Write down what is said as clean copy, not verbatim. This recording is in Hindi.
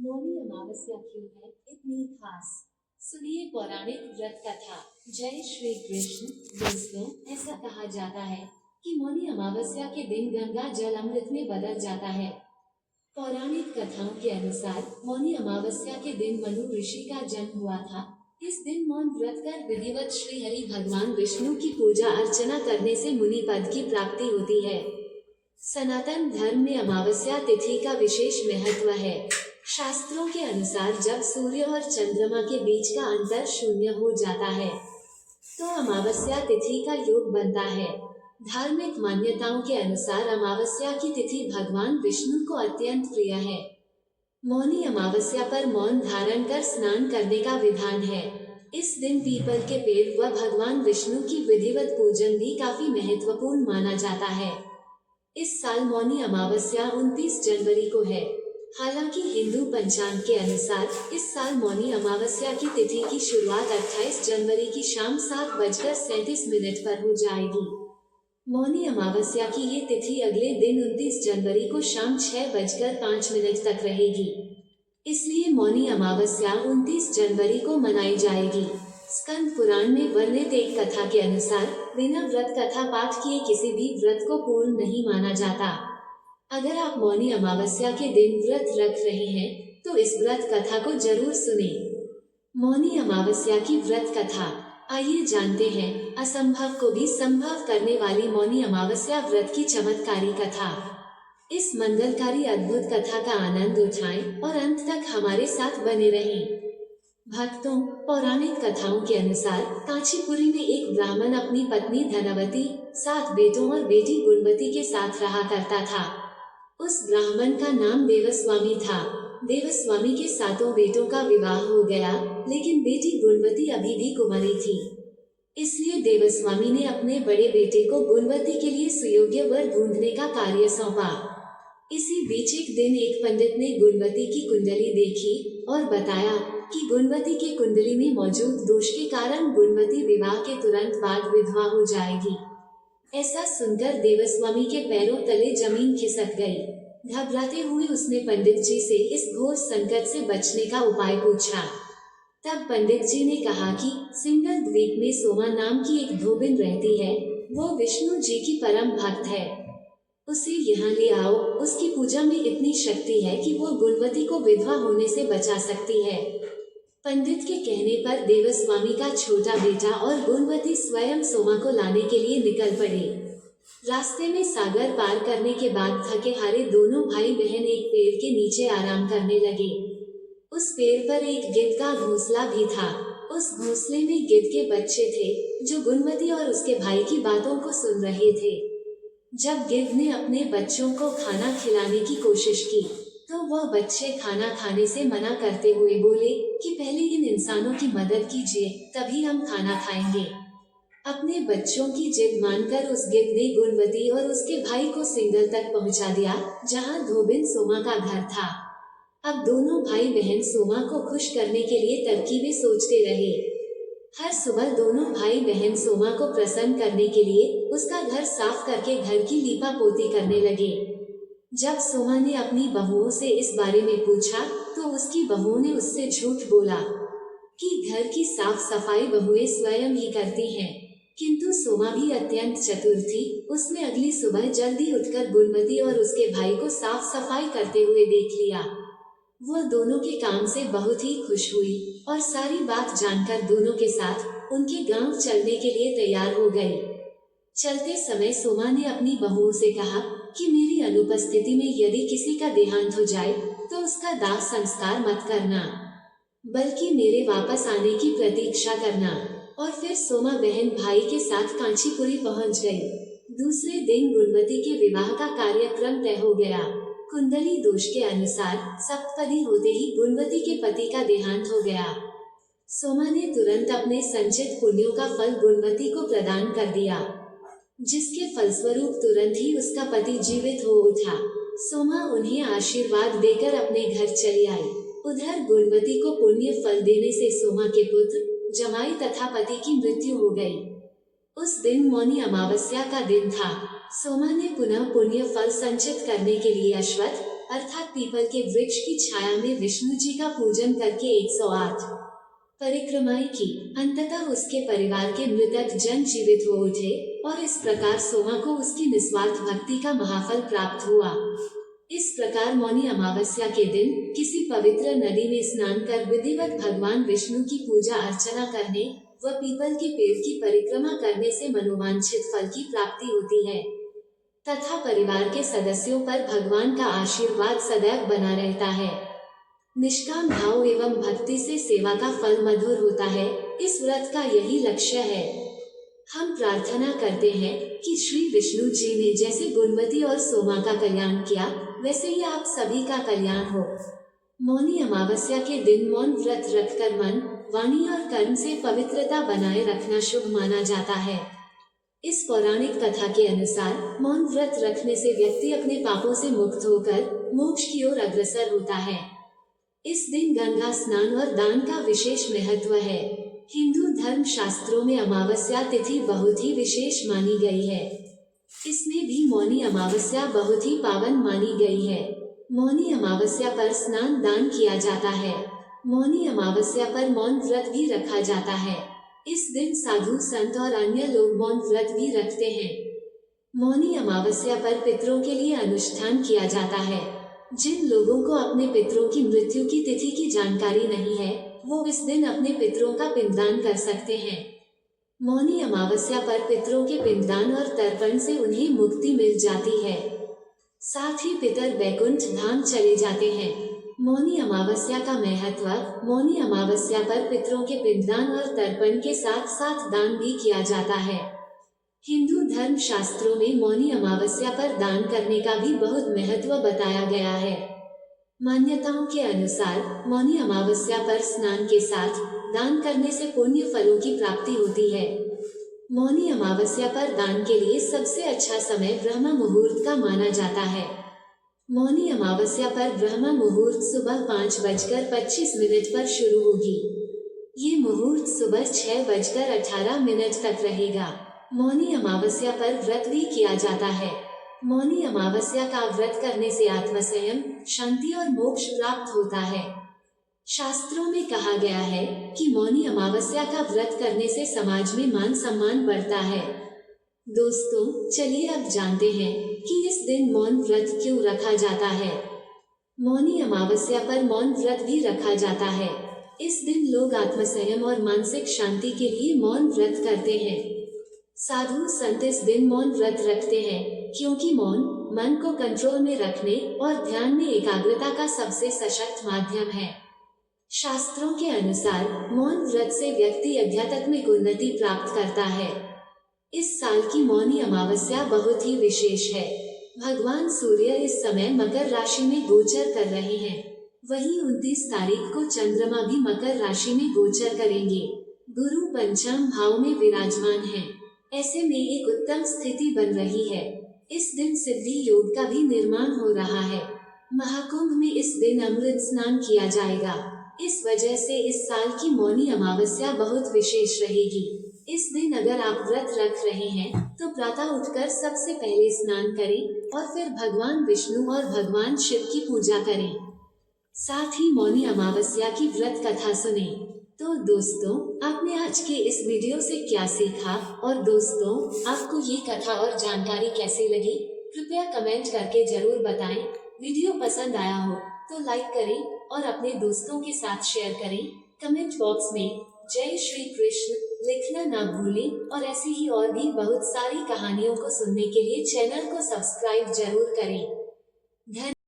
मौनी अमावस्या क्यों है इतनी खास? सुनिए पौराणिक व्रत कथा। जय श्री कृष्ण। दोस्तों, ऐसा कहा जाता है कि मौनी अमावस्या के दिन गंगा जल अमृत में बदल जाता है। पौराणिक कथाओं के अनुसार मौनी अमावस्या के दिन मनु ऋषि का जन्म हुआ था। इस दिन मौन व्रत कर विधिवत श्री हरि भगवान विष्णु की पूजा अर्चना करने से मुनि पद की प्राप्ति होती है। सनातन धर्म में अमावस्या तिथि का विशेष महत्व है। शास्त्रों के अनुसार जब सूर्य और चंद्रमा के बीच का अंतर शून्य हो जाता है तो अमावस्या तिथि का योग बनता है। धार्मिक मान्यताओं के अनुसार अमावस्या की तिथि भगवान विष्णु को अत्यंत प्रिय है। मौनी अमावस्या पर मौन धारण कर स्नान करने का विधान है। इस दिन पीपल के पेड़ व भगवान विष्णु की विधिवत पूजन भी काफी महत्वपूर्ण माना जाता है। इस साल मौनी अमावस्या 29 जनवरी को है। हालांकि हिंदू पंचांग के अनुसार इस साल मौनी अमावस्या की तिथि की शुरुआत 28 जनवरी की शाम 7:37 पर हो जाएगी। मौनी अमावस्या की ये तिथि अगले दिन 29 जनवरी को शाम 6:05 तक रहेगी। इसलिए मौनी अमावस्या 29 जनवरी को मनाई जाएगी। स्कंद पुराण में वर्णित एक कथा के अनुसार बिना व्रत कथा पाठ किए किसी भी व्रत को पूर्ण नहीं माना जाता। अगर आप मौनी अमावस्या के दिन व्रत रख रहे हैं तो इस व्रत कथा को जरूर सुनें। मौनी अमावस्या की व्रत कथा। आइए जानते हैं असंभव को भी संभव करने वाली मौनी अमावस्या व्रत की चमत्कारी कथा। इस मंगलकारी अद्भुत कथा का आनंद उठाएं और अंत तक हमारे साथ बने रहें। भक्तों, पौराणिक कथाओं के अनुसार कांचीपुरी में एक ब्राह्मण अपनी पत्नी धनवती, 7 बेटों और बेटी गुणवती के साथ रहा करता था। उस ब्राह्मण का नाम देवस्वामी था। देवस्वामी के 7 बेटों का विवाह हो गया, लेकिन बेटी गुणवती अभी भी कुंवारी थी। इसलिए देवस्वामी ने अपने बड़े बेटे को गुणवती के लिए सुयोग्य वर ढूंढने का कार्य सौंपा। इसी बीच एक दिन एक पंडित ने गुणवती की कुंडली देखी और बताया कि गुणवती के कुंडली में मौजूद दोष के कारण गुणवती विवाह के तुरंत बाद विधवा हो जाएगी। ऐसा सुनकर देवस्वामी के पैरों तले जमीन खिसक गई। घबराते हुए उसने पंडित जी से इस घोर संकट से बचने का उपाय पूछा। तब पंडित जी ने कहा कि सिंगल द्वीप में सोमा नाम की एक धोबिन रहती है। वो विष्णु जी की परम भक्त है। उसे यहाँ ले आओ। उसकी पूजा में इतनी शक्ति है कि वो गुणवती को विधवा होने से बचा सकती है। पंडित के कहने पर देवस्वामी का छोटा बेटा और गुणवती स्वयं सोमा को लाने के लिए निकल पड़े। रास्ते में सागर पार करने के बाद थके हारे दोनों भाई बहन एक पेड़ के नीचे आराम करने लगे। उस पेड़ पर एक गिद्ध का घोंसला भी था। उस घोंसले में गिद्ध के बच्चे थे जो गुणवती और उसके भाई की बातों को सुन रहे थे। जब गिद्ध ने अपने बच्चों को खाना खिलाने की कोशिश की तो वह बच्चे खाना खाने से मना करते हुए बोले कि पहले इन इंसानों की मदद कीजिए, तभी हम खाना खाएंगे। अपने बच्चों की जिद मानकर उस गिद्ध ने गुणवती और उसके भाई को सिंगल तक पहुंचा दिया, जहां धोबिन सोमा का घर था। अब दोनों भाई बहन सोमा को खुश करने के लिए तरकीबें सोचते रहे। हर सुबह दोनों भाई बहन सोमा को प्रसन्न करने के लिए उसका घर साफ करके घर की लीपा पोती करने लगे। जब सोमा ने अपनी बहुओं से इस बारे में पूछा तो उसकी बहुओं ने उससे झूठ बोला कि घर की साफ सफाई बहुएं स्वयं ही करती हैं। किंतु सोमा भी अत्यंत चतुर थी। उसने अगली सुबह जल्दी उठकर गुणवती और उसके भाई को साफ सफाई करते हुए देख लिया। वह दोनों के काम से बहुत ही खुश हुई और सारी बात जानकर दोनों के साथ उनके गांव चलने के लिए तैयार हो गई। चलते समय सोमा ने अपनी बहुओं से कहा कि मेरी अनुपस्थिति में यदि किसी का देहांत हो जाए तो उसका दाह संस्कार मत करना, बल्कि मेरे वापस आने की प्रतीक्षा करना। और फिर सोमा बहन भाई के साथ कांचीपुरी पहुंच गई। दूसरे दिन गुणवती के विवाह का कार्यक्रम तय हो गया। कुंडली दोष के अनुसार सप्तपदी होते ही गुणवती के पति का देहांत हो गया। सोमा ने तुरंत अपने संचित पुण्यों का फल गुणवती को प्रदान कर दिया, जिसके फलस्वरूप तुरंत ही उसका पति जीवित हो उठा। सोमा उन्हें आशीर्वाद देकर अपने घर चली आई। उधर गुणवती को पुण्य फल देने से सोमा के पुत्र, जमाई तथा पति की मृत्यु हो गई। उस दिन मौनी अमावस्या का दिन था। सोमा ने पुनः पुण्य फल संचित करने के लिए अश्वत्थ, अर्थात पीपल के वृक्ष की छाया में विष्णु जी का पूजन करके 108 परिक्रमाएं की। अंततः उसके परिवार के मृतक जन जीवित हो उठे और इस प्रकार सोमा को उसकी निस्वार्थ भक्ति का महाफल प्राप्त हुआ। इस प्रकार मौनी अमावस्या के दिन किसी पवित्र नदी में स्नान कर विधिवत भगवान विष्णु की पूजा अर्चना करने व पीपल के पेड़ की परिक्रमा करने से मनोवांछित फल की प्राप्ति होती है तथा परिवार के सदस्यों पर भगवान का आशीर्वाद सदैव बना रहता है। निष्काम भाव एवं भक्ति से सेवा का फल मधुर होता है। इस व्रत का यही लक्ष्य है। हम प्रार्थना करते हैं कि श्री विष्णु जी ने जैसे गुणवती और सोमा का कल्याण किया, वैसे ही आप सभी का कल्याण हो। मौनी अमावस्या के दिन मौन व्रत रखकर मन, वाणी और कर्म से पवित्रता बनाए रखना शुभ माना जाता है। इस पौराणिक कथा के अनुसार मौन व्रत रखने से व्यक्ति अपने पापों से मुक्त होकर मोक्ष की ओर अग्रसर होता है। इस दिन गंगा स्नान और दान का विशेष महत्व है। हिंदू धर्म शास्त्रों में अमावस्या तिथि बहुत ही विशेष मानी गई है। इसमें भी मौनी अमावस्या बहुत ही पावन मानी गई है। मौनी अमावस्या पर स्नान दान किया जाता है। मौनी अमावस्या पर मौन व्रत भी रखा जाता है। इस दिन साधु संत और अन्य लोग मौन व्रत भी रखते हैं। मौनी अमावस्या पर पितरों के लिए अनुष्ठान किया जाता है। जिन लोगों को अपने पितरों की मृत्यु की तिथि की जानकारी नहीं है, वो इस दिन अपने पितरों का पिंडदान कर सकते हैं। मौनी अमावस्या पर पितरों के पिंडदान और तर्पण से उन्हें मुक्ति मिल जाती है। साथ ही पितर वैकुंठ धाम चले जाते हैं। मौनी अमावस्या का महत्व। मौनी अमावस्या पर पितरों के पिंडदान और तर्पण के साथ साथ दान भी किया जाता है। हिंदू धर्म शास्त्रों में मौनी अमावस्या पर दान करने का भी बहुत महत्व बताया गया है। मान्यताओं के अनुसार मौनी अमावस्या पर स्नान के साथ दान करने से पुण्य फलों की प्राप्ति होती है। मौनी अमावस्या पर दान के लिए सबसे अच्छा समय ब्रह्म मुहूर्त का माना जाता है। मौनी अमावस्या पर ब्रह्म मुहूर्त सुबह 5:25 पर शुरू होगी। ये मुहूर्त सुबह 6:18 तक रहेगा। मौनी अमावस्या पर व्रत भी किया जाता है। मौनी अमावस्या का व्रत करने से आत्मसंयम, शांति और मोक्ष प्राप्त होता है। शास्त्रों में कहा गया है कि मौनी अमावस्या का व्रत करने से समाज में मान सम्मान बढ़ता है। दोस्तों, चलिए अब जानते हैं कि इस दिन मौन व्रत क्यों रखा जाता है। मौनी अमावस्या पर मौन व्रत भी रखा जाता है। इस दिन लोग आत्मसंयम और मानसिक शांति के लिए मौन व्रत करते हैं। साधु संत इस दिन मौन व्रत रखते हैं क्योंकि मौन मन को कंट्रोल में रखने और ध्यान में एकाग्रता का सबसे सशक्त माध्यम है। शास्त्रों के अनुसार मौन व्रत से व्यक्ति आध्यात्मिक उन्नति प्राप्त करता है। इस साल की मौनी अमावस्या बहुत ही विशेष है। भगवान सूर्य इस समय मकर राशि में गोचर कर रहे हैं। वहीं 29 तारीख को चंद्रमा भी मकर राशि में गोचर करेंगे। गुरु पंचम भाव में विराजमान हैं। ऐसे में एक उत्तम स्थिति बन रही है। इस दिन सिद्धि योग का भी निर्माण हो रहा है। महाकुंभ में इस दिन अमृत स्नान किया जाएगा। इस वजह से इस साल की मौनी अमावस्या बहुत विशेष रहेगी। इस दिन अगर आप व्रत रख रहे हैं तो प्रातः उठकर सबसे पहले स्नान करें और फिर भगवान विष्णु और भगवान शिव की पूजा करें। साथ ही मौनी अमावस्या की व्रत कथा सुने। तो दोस्तों, आपने आज के इस वीडियो से क्या सीखा और दोस्तों, आपको ये कथा और जानकारी कैसी लगी, कृपया कमेंट करके जरूर बताएं। वीडियो पसंद आया हो तो लाइक करें और अपने दोस्तों के साथ शेयर करें। कमेंट बॉक्स में जय श्री कृष्ण लिखना ना भूलें और ऐसी ही और भी बहुत सारी कहानियों को सुनने के लिए चैनल को सब्सक्राइब जरूर करें। धन्यवाद।